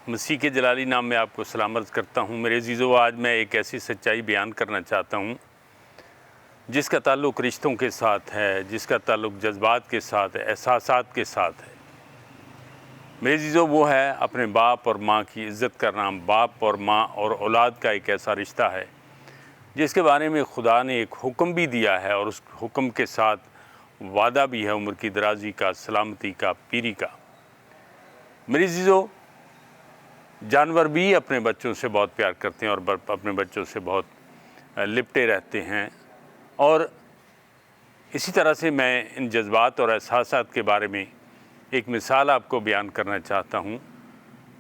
مسیح کے جلالی نام میں آپ کو سلام عرض کرتا ہوں۔ میرے عزیزو، آج میں ایک ایسی سچائی بیان کرنا چاہتا ہوں جس کا تعلق رشتوں کے ساتھ ہے، جس کا تعلق جذبات کے ساتھ ہے، احساسات کے ساتھ ہے۔ میرے عزیزو، وہ ہے اپنے باپ اور ماں کی عزت کرنا۔ باپ اور ماں اور اولاد کا ایک ایسا رشتہ ہے جس کے بارے میں خدا نے ایک حکم بھی دیا ہے، اور اس حکم کے ساتھ وعدہ بھی ہے عمر کی درازی کا، سلامتی کا، پیری کا۔ میرے عزیزو، جانور بھی اپنے بچوں سے بہت پیار کرتے ہیں اور اپنے بچوں سے بہت لپٹے رہتے ہیں، اور اسی طرح سے میں ان جذبات اور احساسات کے بارے میں ایک مثال آپ کو بیان کرنا چاہتا ہوں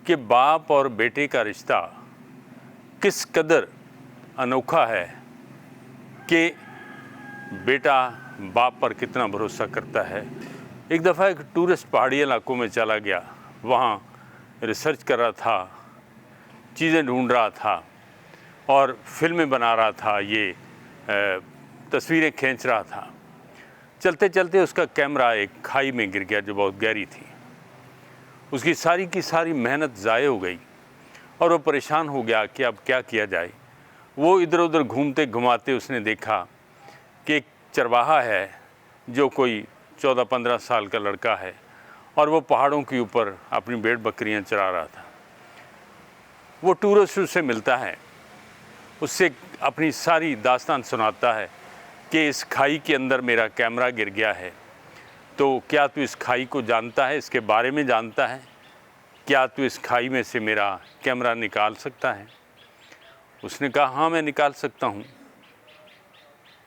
کہ باپ اور بیٹے کا رشتہ کس قدر انوکھا ہے کہ بیٹا باپ پر کتنا بھروسہ کرتا ہے۔ ایک دفعہ ایک ٹورسٹ پہاڑی علاقوں میں چلا گیا، وہاں ریسرچ کر رہا تھا، چیزیں ڈھونڈ رہا تھا اور فلمیں بنا رہا تھا، یہ تصویریں کھینچ رہا تھا۔ چلتے چلتے اس کا کیمرہ ایک کھائی میں گر گیا جو بہت گہری تھی۔ اس کی ساری کی ساری محنت ضائع ہو گئی اور وہ پریشان ہو گیا کہ اب کیا کیا جائے۔ وہ ادھر ادھر گھومتے گھماتے اس نے دیکھا کہ ایک چرواہا ہے جو کوئی 14-15 سال کا لڑکا ہے، اور وہ پہاڑوں کے اوپر اپنی بھیڑ بکریاں چرا رہا تھا۔ وہ ٹورسٹ سے ملتا ہے، اس سے اپنی ساری داستان سناتا ہے کہ اس کھائی کے اندر میرا کیمرہ گر گیا ہے، تو کیا تو اس کھائی کو جانتا ہے، اس کے بارے میں جانتا ہے؟ کیا تو اس کھائی میں سے میرا کیمرہ نکال سکتا ہے؟ اس نے کہا ہاں، میں نکال سکتا ہوں۔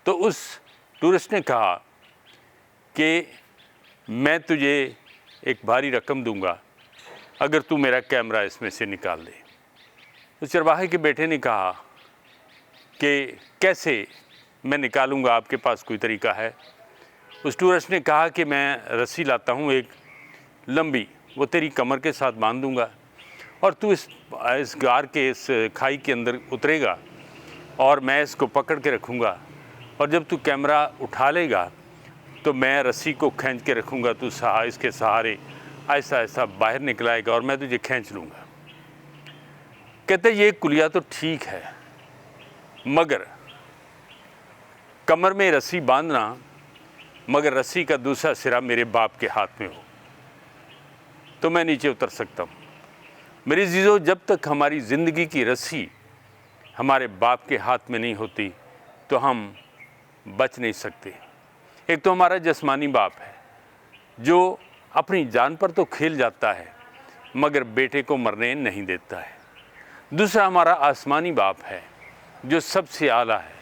تو اس ٹورسٹ نے کہا کہ میں تجھے ایک بھاری رقم دوں گا اگر تو میرا کیمرہ اس میں سے نکال دے۔ اس چرواہے کے بیٹے نے کہا کہ کیسے میں نکالوں گا، آپ کے پاس کوئی طریقہ ہے؟ اس ٹورسٹ نے کہا کہ میں رسی لاتا ہوں ایک لمبی، وہ تیری کمر کے ساتھ باندھ دوں گا، اور تو اس غار کے اس کھائی کے اندر اترے گا، اور میں اس کو پکڑ کے رکھوں گا، اور جب تو کیمرہ اٹھا لے گا تو میں رسی کو کھینچ کے رکھوں گا، تو اس کے سہارے ایسا ایسا باہر نکلائے گا اور میں تجھے کھینچ لوں گا۔ کہتے یہ کلیہ تو ٹھیک ہے، مگر کمر میں رسی باندھنا، مگر رسی کا دوسرا سرا میرے باپ کے ہاتھ میں ہو تو میں نیچے اتر سکتا ہوں۔ میری عزیزو، جب تک ہماری زندگی کی رسی ہمارے باپ کے ہاتھ میں نہیں ہوتی تو ہم بچ نہیں سکتے۔ ایک تو ہمارا جسمانی باپ ہے جو اپنی جان پر تو کھیل جاتا ہے مگر بیٹے کو مرنے نہیں دیتا ہے۔ دوسرا ہمارا آسمانی باپ ہے جو سب سے اعلیٰ ہے،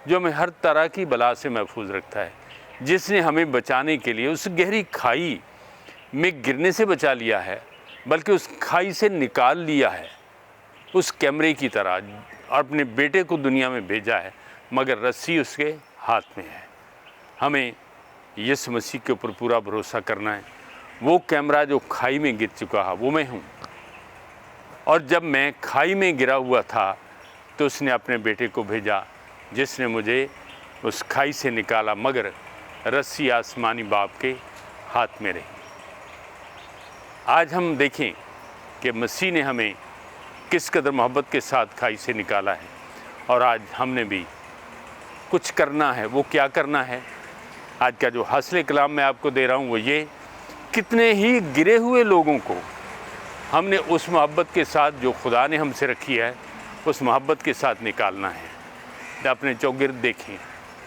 جو ہمیں ہر طرح کی بلا سے محفوظ رکھتا ہے، جس نے ہمیں بچانے کے لیے اس گہری کھائی میں گرنے سے بچا لیا ہے، بلکہ اس کھائی سے نکال لیا ہے اس کیمرے کی طرح، اور اپنے بیٹے کو دنیا میں بھیجا ہے، مگر رسی اس کے ہاتھ میں ہے۔ ہمیں یسوع مسیح کے اوپر پورا بھروسہ کرنا ہے۔ وہ کیمرہ جو کھائی میں گر چکا ہے وہ میں ہوں، اور جب میں کھائی میں گرا ہوا تھا تو اس نے اپنے بیٹے کو بھیجا جس نے مجھے اس کھائی سے نکالا، مگر رسی آسمانی باپ کے ہاتھ میں رہی۔ آج ہم دیکھیں کہ مسیح نے ہمیں کس قدر محبت کے ساتھ کھائی سے نکالا ہے، اور آج ہم نے بھی کچھ کرنا ہے۔ وہ کیا کرنا ہے؟ آج کا جو حاصل کلام میں آپ کو دے رہا ہوں وہ یہ، کتنے ہی گرے ہوئے لوگوں کو ہم نے اس محبت کے ساتھ جو خدا نے ہم سے رکھی ہے، اس محبت کے ساتھ نکالنا ہے۔ اپنے چوگرد دیکھیں۔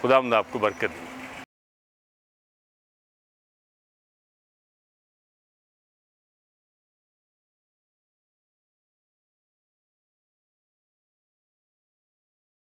خداوند آپ کو برکت دے۔